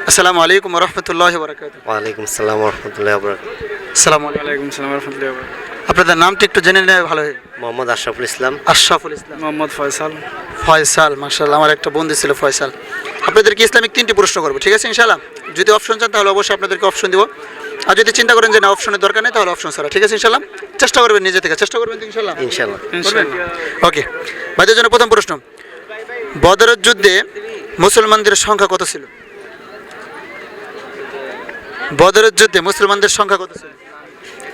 আসসালামু আলাইকুম ওয়া রাহমাতুল্লাহি ওয়া বারাকাতুহু। ওয়ালাইকুম আসসালাম রহমতুল্লাহ আবরাকাতুহু। আসসালামু আলাইকুম সালাম ওয়া রাহমাতুল্লাহি ওয়া বারাকাতুহু। আপনাদের নামটা একটু জেনে নিলে ভালো হয়। মোহাম্মদ আশরাফুল ইসলাম। আশরাফুল ইসলাম। মোহাম্মদ ফয়সাল। ফয়সাল, মাশাআল্লাহ, আমার একটা বন্ধু ছিল ফয়সাল। আপনাদেরকে ইসলামিক 3টি প্রশ্ন করব, ঠিক আছে ইনশাআল্লাহ? যদি অপশন চান তাহলে অবশ্যই আপনাদেরকে অপশন দিব, আর যদি চিন্তা করেন যে না অপশনের দরকার নেই তাহলে অপশন ছাড়া, ঠিক আছে ইনশাআল্লাহ? চেষ্টা করবেন, নিজে থেকে চেষ্টা করবেন তো ইনশাআল্লাহ? ইনশাআল্লাহ। ওকে, ভাইদের জন্য প্রথম প্রশ্ন, বদরের যুদ্ধে মুসলমানদের সংখ্যা কত ছিল? বদরের যুদ্ধে মুসলমানদের সংখ্যা কত ছিল?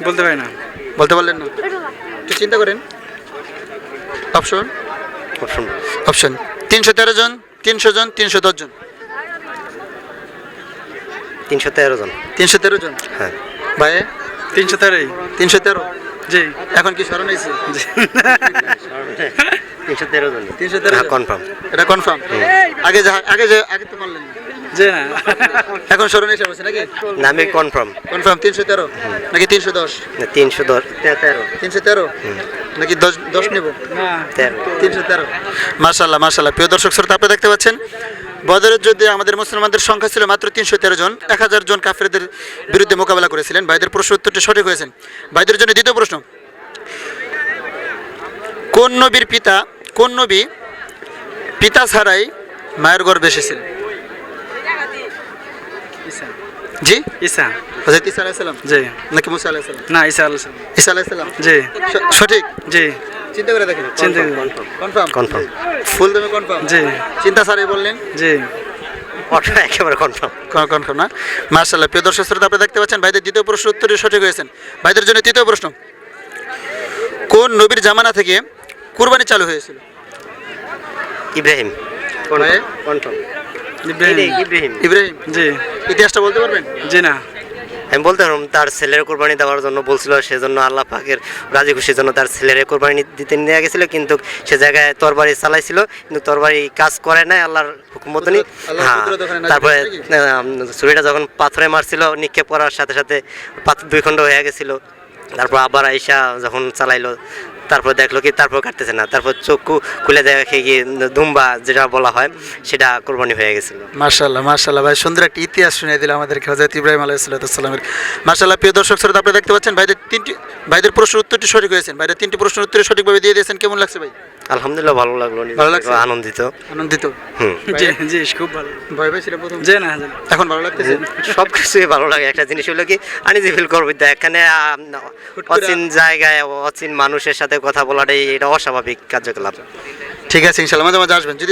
বলতে পারি না। বলতে পারলেন না? একটু চিন্তা করেন। অপশন অপশন অপশন 313 জন, 300 জন, 310 জন। 313 জন। 313 জন। হ্যাঁ। ভাই 313। 313। জি। এখন কি স্মরণ হয়েছে? 313 জন। 313 হ্যাঁ, কনফার্ম। এটা কনফার্ম? আগে তো বললেন না। জি না। এখন স্মরণ এসে বসে নাকি? না, আমি কনফার্ম। কনফার্ম 313 নাকি 310? 313। 313 নাকি 10 নেব? না। 313। মাশাআল্লাহ মাশাআল্লাহ। প্রিয় দর্শক শ্রোতা, আপনারা দেখতে পাচ্ছেন বদরের যুদ্ধে আমাদের মুসলমানদের সংখ্যা ছিল মাত্র 313 জন। 1000 জন কাফেরদের বিরুদ্ধে মোকাবেলা করেছিলেন। ভাইদের প্রশ্ন উত্তরটি সঠিক হয়েছেন। ভাইদের জন্য দ্বিতীয় প্রশ্ন, কোন নবী পিতা ছাড়াই মায়ের গর্ভে এসেছিলেন? ঈসা। জি, ঈসা। হযরত ঈসা আলাইহিস সালাম জি। নাকি মুসা আলাইহিস সালাম? না, ঈসা আলাইহিস সালাম। ঈসা আলাইহিস সালাম। জি। সঠিক? জি। চিন্তা করে দেখেন। চিন্তা কনফার্ম? কনফার্ম। ফুল দমে কনফার্ম? জি। চিন্তা ছাড়াই বললেন? জি। একেবারে কনফার্ম। কনফার্ম না? মাশাআল্লাহ। প্রিয় দর্শক শ্রোতা, আপনারা দেখতে পাচ্ছেন ভাইদের দ্বিতীয় প্রশ্ন উত্তরটি সঠিক হয়েছেন। ভাইদের জন্য তৃতীয় প্রশ্ন, কোন নবীর জামানা থেকে কুরবানি চালু হয়েছিল? ইব্রাহিম। ভাই? কনফার্ম। ইব্রাহিম। ইব্রাহিম। জি। ইতিহাসটা বলতে পারবেন? জি না। আমি বলতে পারলাম, তার ছেলের কোরবানি দেওয়ার জন্য বলছিল, সেজন্য আল্লাহ পাকের রাজি খুশির জন্য তার ছেলের কোরবানি দিতে নিয়ে গেছিল, কিন্তু সে জায়গায় তরবারি চালাইছিল, কিন্তু তরবারি কাজ করে নাই আল্লাহর হুকুম মতনই। হ্যাঁ, তারপরে ছুরিটা যখন পাথরে মারছিল, নিক্ষেপ করার সাথে সাথে পাথর 2 খণ্ড হয়ে গেছিল। তারপর আবার আইসা যখন চালাইলো, তারপর দেখলো কি তারপর কাটতেছে না, তারপর চক্ষু খুলে দেখে কি দুম্বা যেটা বলা হয় সেটা কোরবানি হয়ে গেছিল। মাশাআল্লাহ মাশাআল্লাহ, ভাই সুন্দর একটা ইতিহাস শুনিয়ে দিল আমাদেরকে হযরত ইব্রাহিম আলাইহিস সালামের। মাশাআল্লাহ। প্রিয় দর্শক শ্রোতা, আপনারা দেখতে পাচ্ছেন ভাইদের প্রশ্নের উত্তরটি সঠিক হয়েছেন। ভাইদের 3টি প্রশ্নের উত্তর সঠিকভাবে দিয়ে দিয়েছেন। কেমন লাগছে ভাই? আলহামদুলিল্লাহ, ভালো লাগলো। ভালো লাগছে? আনন্দিত। আনন্দিত? জি জি, খুব ভালো। ভয় পেয়েছিল প্রথম? জি না। এখন ভালো লাগতেছে? সব কিছুই ভালো লাগে। একটা জিনিস হলো কি, আনইজি ফিল করবো এখানে অচিন জায়গায় অচিন মানুষের সাথে কথা বলাটাই এটা অস্বাভাবিক কার্যকলাপ। ঠিক আছে ইনশাআল্লাহ, মাঝে মাঝে আসবেন যদি